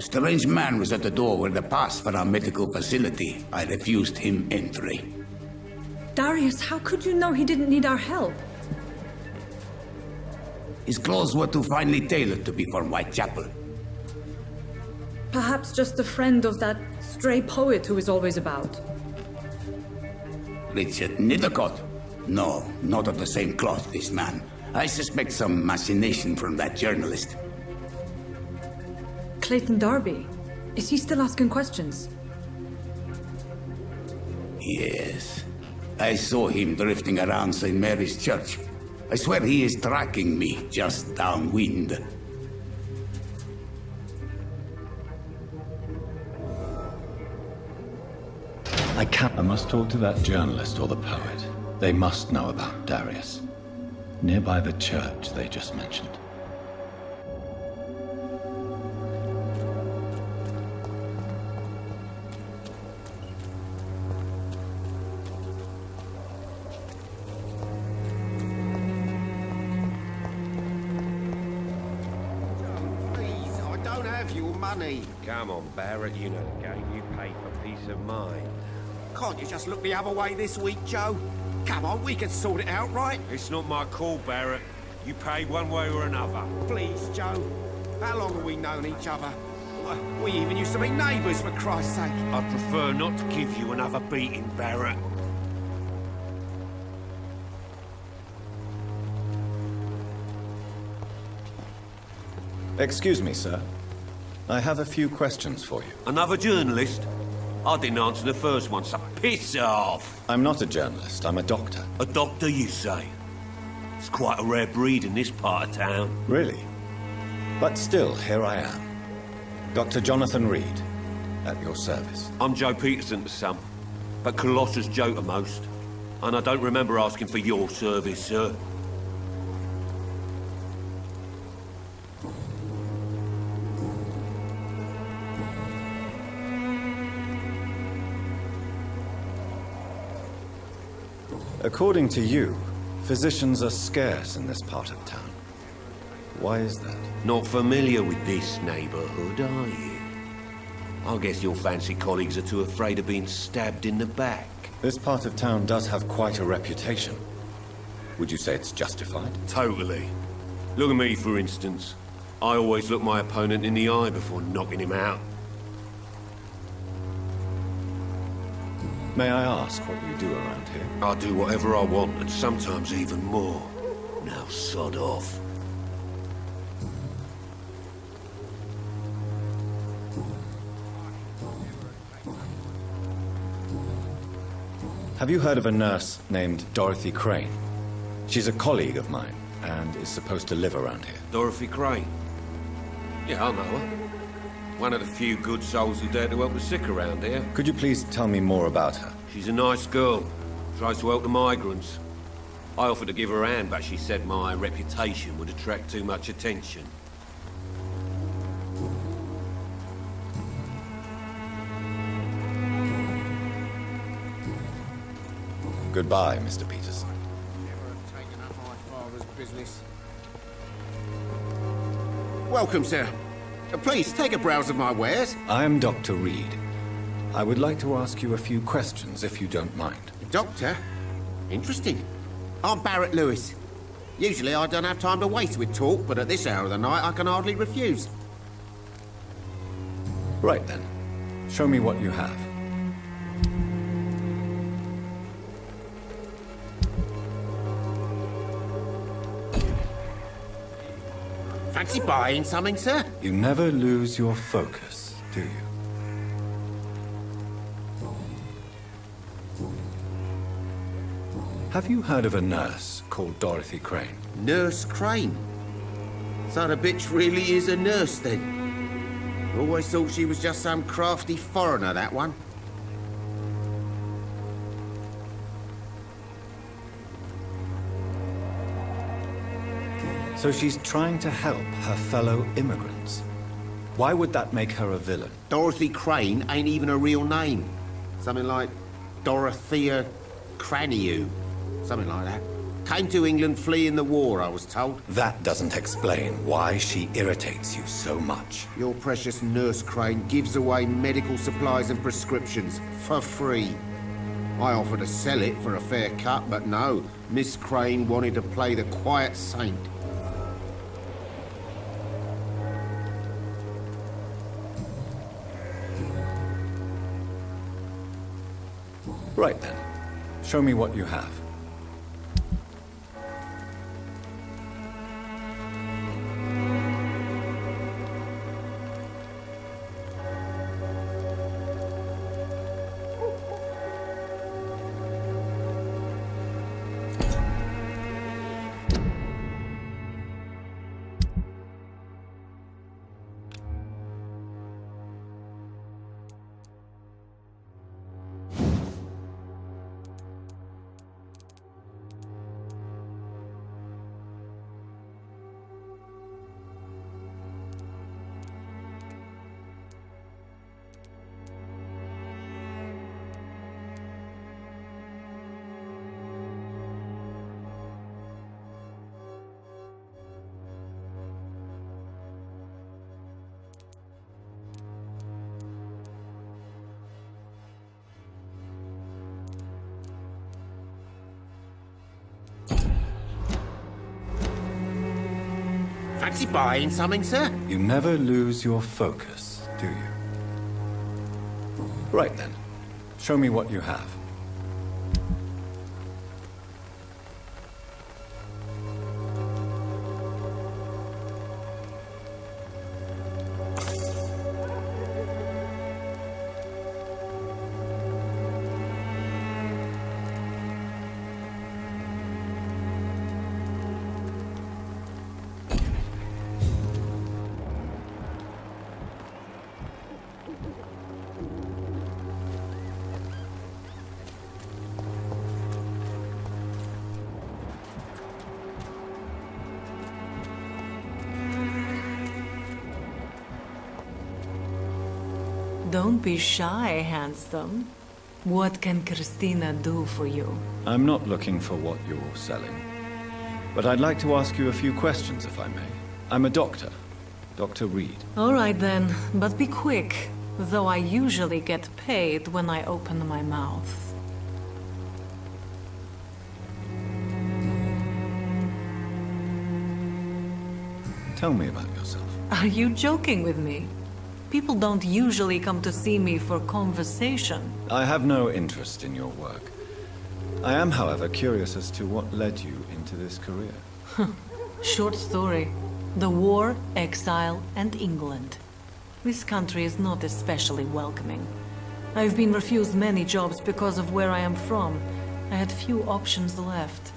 strange man was at the door with a pass for our medical facility. I refused him entry. Darius, how could you know he didn't need our help? His clothes were too finely tailored to be for Whitechapel. Perhaps just a friend of that stray poet who is always about. Richard Nithercott? No, not of the same cloth, this man. I suspect some machination from that journalist. Clayton Darby. Is he still asking questions? Yes. I saw him drifting around St. Mary's Church. I swear he is tracking me just downwind. I must talk to that journalist or the poet. They must know about Darius. Nearby the church they just mentioned. Please, I don't have your money. Come on, Barrett, you know the game. You pay for peace of mind. Can't you just look the other way this week, Joe? Come on, we can sort it out, right? It's not my call, Barrett. You pay one way or another. Please, Joe. How long have we known each other? We even used to be neighbours, for Christ's sake. I'd prefer not to give you another beating, Barrett. Excuse me, sir. I have a few questions for you. Another journalist? I didn't answer the first one, so piss off! I'm not a journalist, I'm a doctor. A doctor, you say? It's quite a rare breed in this part of town. Really? But still, here I am. Dr. Jonathan Reed, at your service. I'm Joe Peterson to some, but Colossus Joe to most. And I don't remember asking for your service, sir. According to you, physicians are scarce in this part of town. Why is that? Not familiar with this neighborhood, are you? I guess your fancy colleagues are too afraid of being stabbed in the back. This part of town does have quite a reputation. Would you say it's justified? Totally. Look at me, for instance. I always look my opponent in the eye before knocking him out. May I ask what you do around here? I do whatever I want, and sometimes even more. Now sod off. Have you heard of a nurse named Dorothy Crane? She's a colleague of mine, and is supposed to live around here. Dorothy Crane? Yeah, I know her. One of the few good souls who dare to help the sick around here. Could you please tell me more about her? She's a nice girl. Tries to help the migrants. I offered to give her a hand, but she said my reputation would attract too much attention. Goodbye, Mr. Peterson. Never have taken up my father's business. Welcome, sir. Please, take a browse of my wares. I am Dr. Reed. I would like to ask you a few questions, if you don't mind. Doctor? Interesting. I'm Barrett Lewis. Usually I don't have time to waste with talk, but at this hour of the night I can hardly refuse. Right then. Show me what you have. Fancy buying something, sir? You never lose your focus, do you? Have you heard of a nurse called Dorothy Crane? Nurse Crane? So the bitch really is a nurse, then? Always thought she was just some crafty foreigner, that one. So she's trying to help her fellow immigrants. Why would that make her a villain? Dorothy Crane ain't even a real name. Something like Dorothea Craniu. Something like that. Came to England fleeing the war, I was told. That doesn't explain why she irritates you so much. Your precious Nurse Crane gives away medical supplies and prescriptions for free. I offered to sell it for a fair cut, but no. Miss Crane wanted to play the quiet saint. Right then. Show me what you have. Fancy buying something, sir? You never lose your focus, do you? Right then. Show me what you have. Don't be shy, handsome. What can Christina do for you? I'm not looking for what you're selling. But I'd like to ask you a few questions, if I may. I'm a doctor. Dr. Reed. All right then, but be quick. Though I usually get paid when I open my mouth. Tell me about yourself. Are you joking with me? People don't usually come to see me for conversation. I have no interest in your work. I am, however, curious as to what led you into this career. Short story. The war, exile, and England. This country is not especially welcoming. I've been refused many jobs because of where I am from. I had few options left.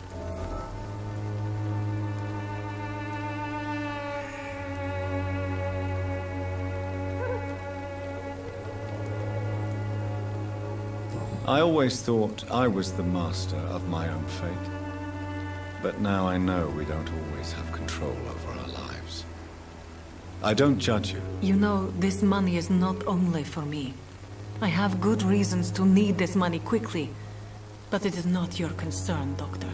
I always thought I was the master of my own fate. But now I know we don't always have control over our lives. I don't judge you. You know, this money is not only for me. I have good reasons to need this money quickly. But it is not your concern, Doctor.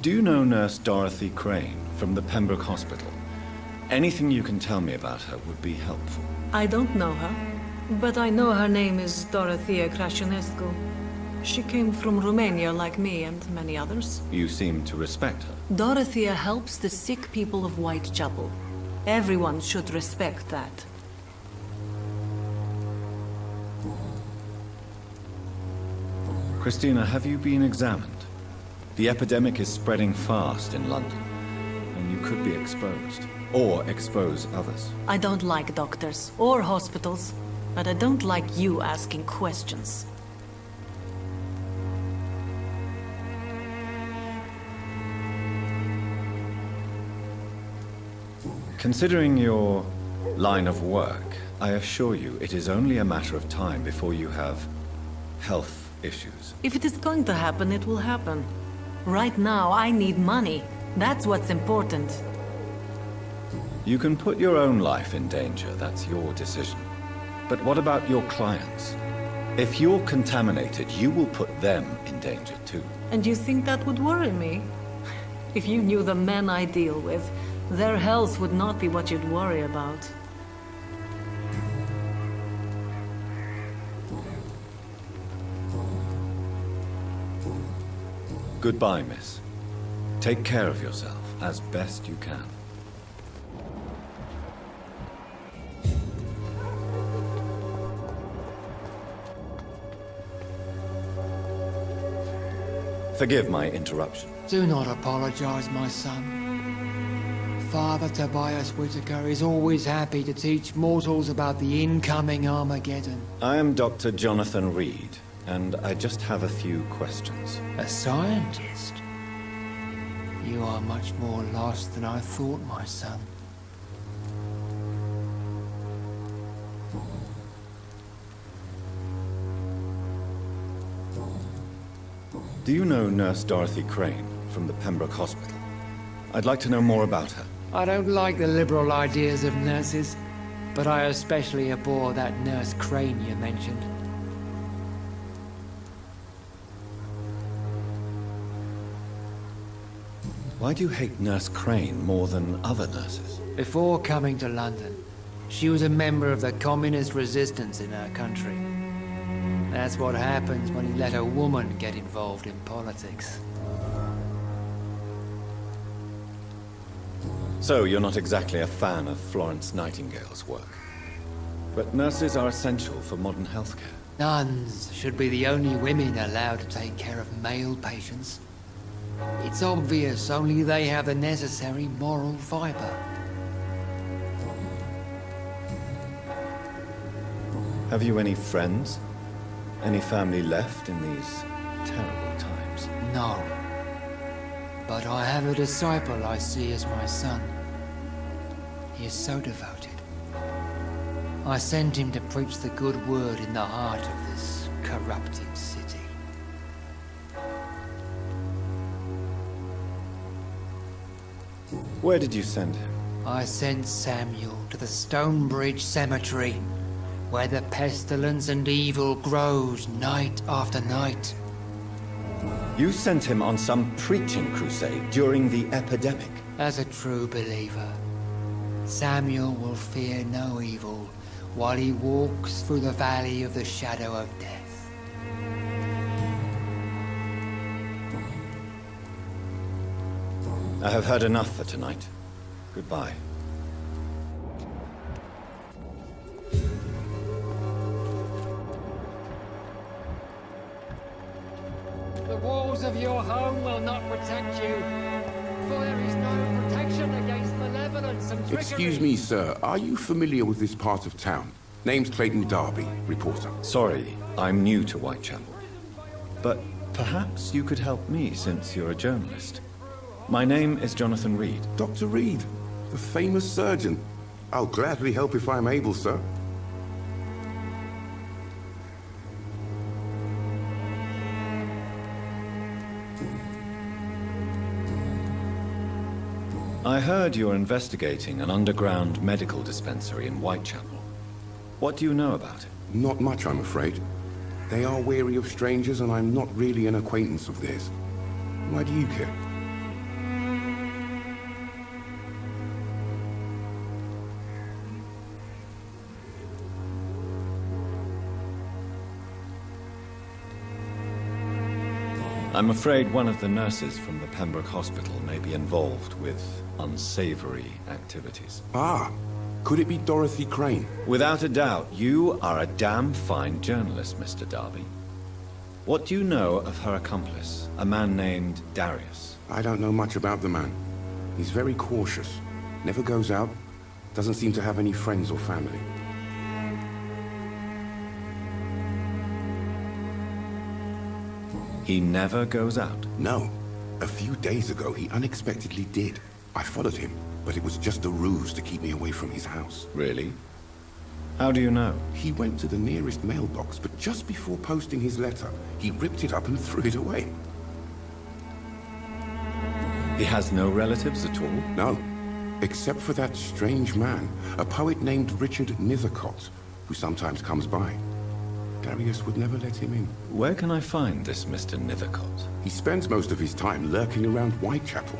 Do you know Nurse Dorothy Crane from the Pembroke Hospital? Anything you can tell me about her would be helpful. I don't know her, but I know her name is Dorothea Crăciunescu. She came from Romania like me and many others. You seem to respect her. Dorothea helps the sick people of Whitechapel. Everyone should respect that. Christina, have you been examined? The epidemic is spreading fast in London, and you could be exposed. Or expose others. I don't like doctors or hospitals, but I don't like you asking questions. Considering your line of work, I assure you it is only a matter of time before you have health issues. If it is going to happen, it will happen. Right now, I need money. That's what's important. You can put your own life in danger, that's your decision. But what about your clients? If you're contaminated, you will put them in danger too. And you think that would worry me? If you knew the men I deal with, their health would not be what you'd worry about. Goodbye, miss. Take care of yourself as best you can. Forgive my interruption. Do not apologize, my son. Father Tobias Whitaker is always happy to teach mortals about the incoming Armageddon. I am Dr. Jonathan Reed, and I just have a few questions. A scientist? You are much more lost than I thought, my son. Do you know Nurse Dorothy Crane from the Pembroke Hospital? I'd like to know more about her. I don't like the liberal ideas of nurses, but I especially abhor that Nurse Crane you mentioned. Why do you hate Nurse Crane more than other nurses? Before coming to London, she was a member of the communist resistance in her country. That's what happens when you let a woman get involved in politics. So you're not exactly a fan of Florence Nightingale's work. But nurses are essential for modern healthcare. Nuns should be the only women allowed to take care of male patients. It's obvious only they have the necessary moral fiber. Have you any friends? Any family left in these terrible times? No. But I have a disciple I see as my son. He is so devoted. I sent him to preach the good word in the heart of this corrupted city. Where did you send him? I sent Samuel to the Stonebridge Cemetery, where the pestilence and evil grows night after night. You sent him on some preaching crusade during the epidemic. As a true believer, Samuel will fear no evil while he walks through the valley of the shadow of death. I have heard enough for tonight. Goodbye. The walls of your home will not protect you, for there is no protection against malevolence and trickery. Excuse me, sir. Are you familiar with this part of town? Name's Clayton Darby, reporter. Sorry, I'm new to Whitechapel. But perhaps you could help me since you're a journalist. My name is Jonathan Reed. Dr. Reed, the famous surgeon. I'll gladly help if I'm able, sir. I heard you're investigating an underground medical dispensary in Whitechapel. What do you know about it? Not much, I'm afraid. They are wary of strangers, and I'm not really an acquaintance of theirs. Why do you care? I'm afraid one of the nurses from the Pembroke Hospital may be involved with unsavory activities. Ah, could it be Dorothy Crane? Without a doubt, you are a damn fine journalist, Mr. Darby. What do you know of her accomplice, a man named Darius? I don't know much about the man. He's very cautious. Never goes out. Doesn't seem to have any friends or family. He never goes out? No. A few days ago, he unexpectedly did. I followed him, but it was just a ruse to keep me away from his house. Really? How do you know? He went to the nearest mailbox, but just before posting his letter, he ripped it up and threw it away. He has no relatives at all? No, except for that strange man, a poet named Richard Nethercott, who sometimes comes by. Darius would never let him in. Where can I find this Mr. Nithercott? He spends most of his time lurking around Whitechapel,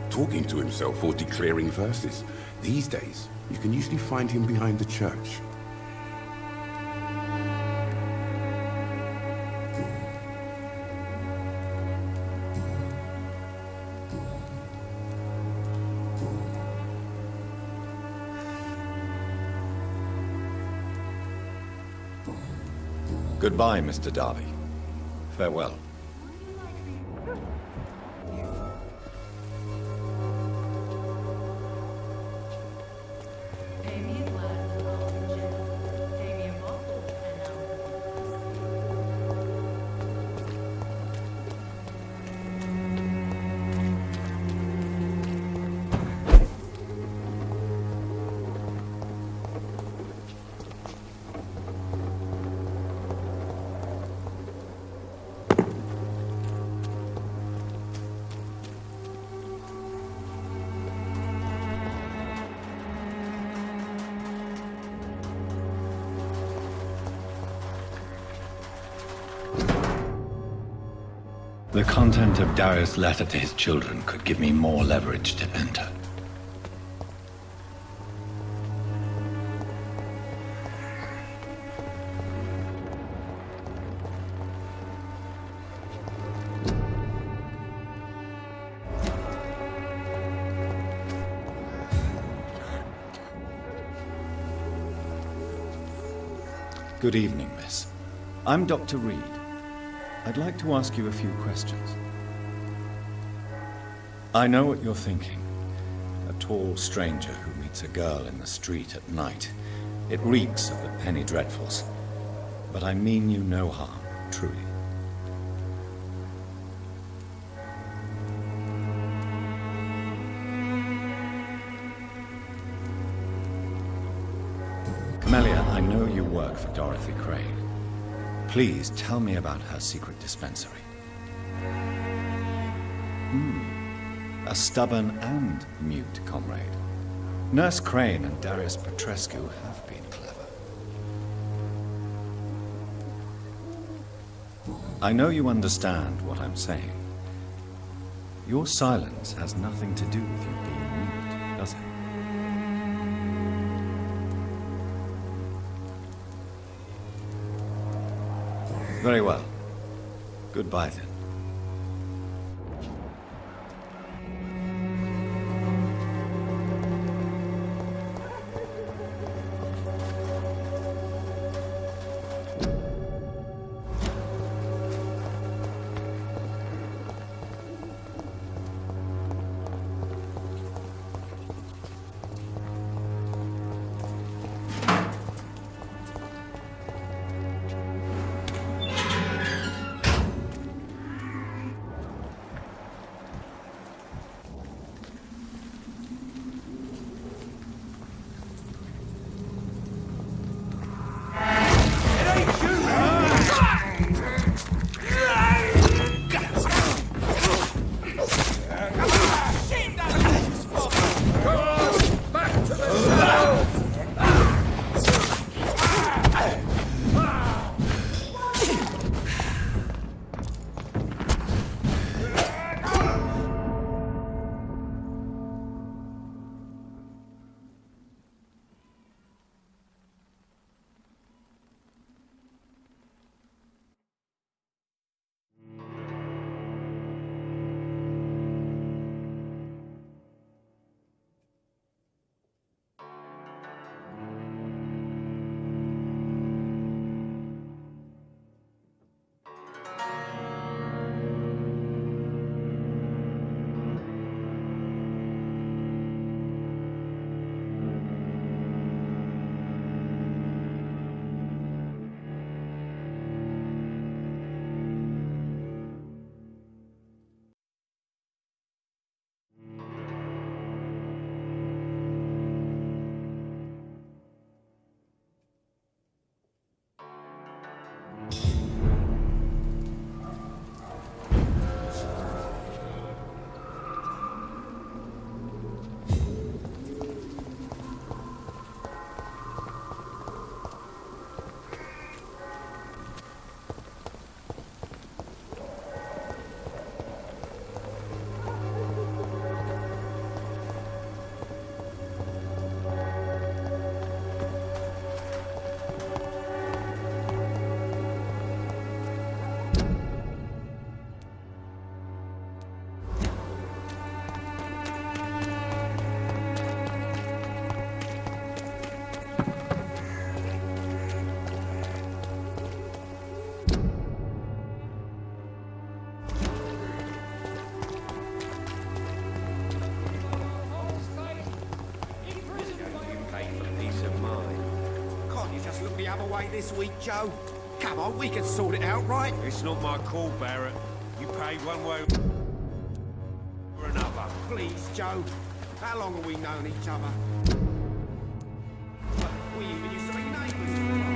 talking to himself or declaring verses. These days, you can usually find him behind the church. Goodbye, Mr. Darby. Farewell. The content of Darius' letter to his children could give me more leverage to enter. Good evening, miss. I'm Dr. Reed. I'd like to ask you a few questions. I know what you're thinking. A tall stranger who meets a girl in the street at night. It reeks of the penny dreadfuls. But I mean you no harm, truly. Melia, I know you work for Dorothy Crane. Please tell me about her secret dispensary. A stubborn and mute comrade. Nurse Crane and Darius Petrescu have been clever. I know you understand what I'm saying. Your silence has nothing to do with you being mute, does it? Very well. Goodbye, then. away this week, Joe? Come on, we can sort it out, right? It's not my call, Barrett. You paid one way or another. Please, Joe. How long have we known each other? We even used to be neighbours.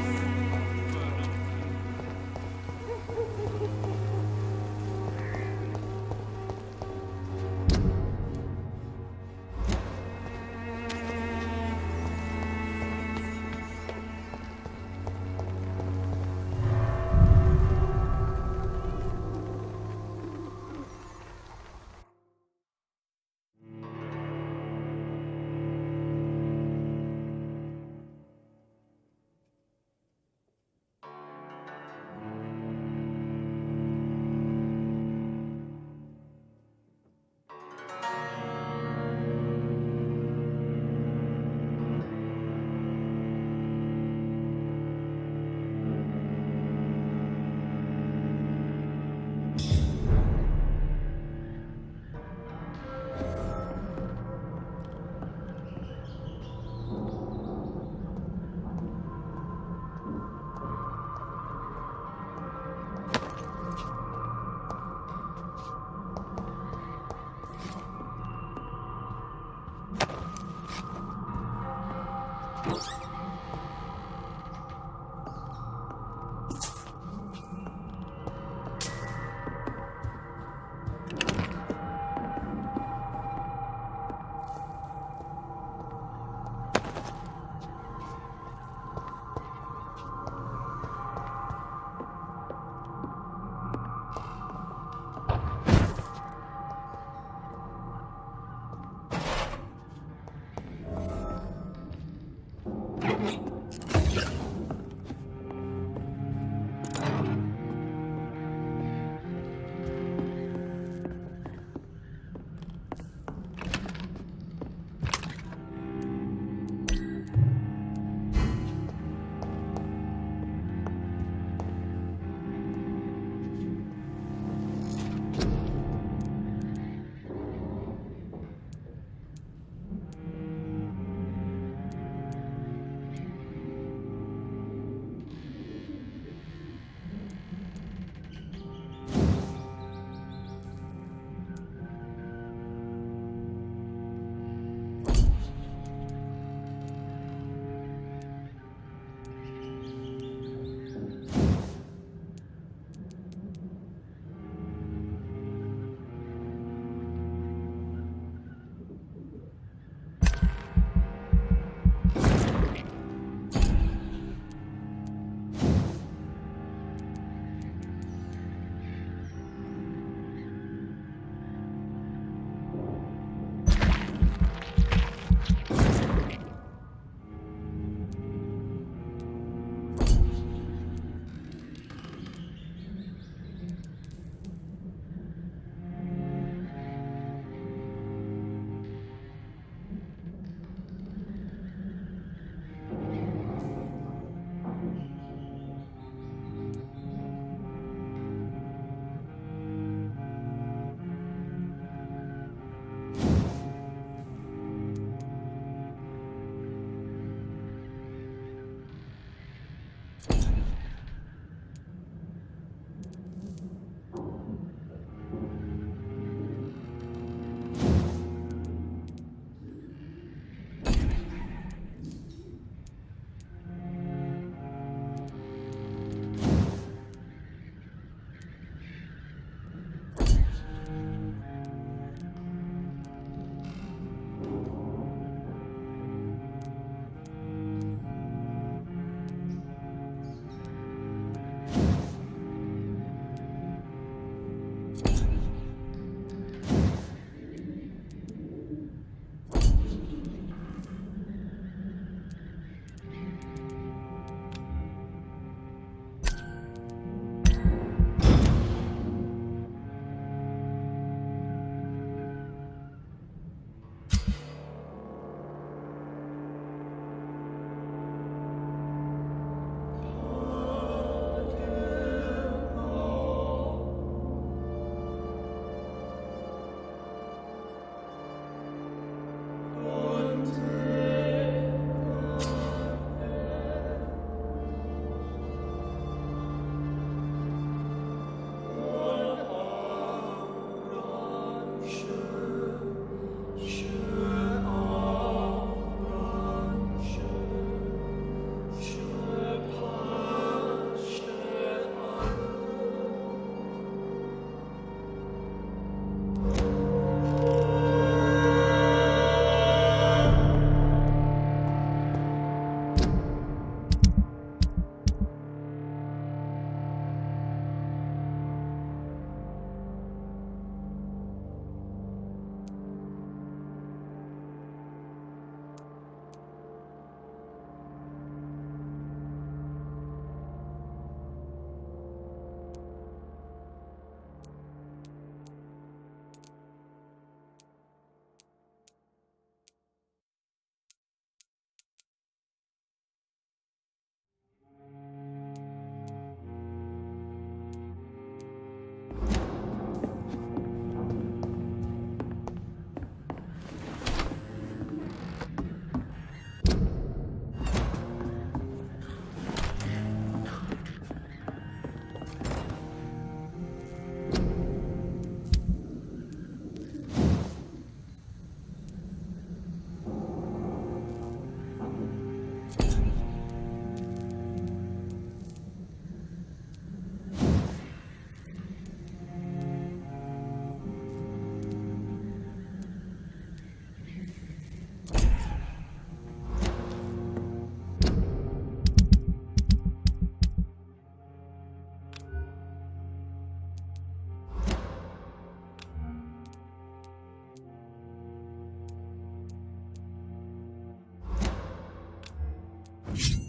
much.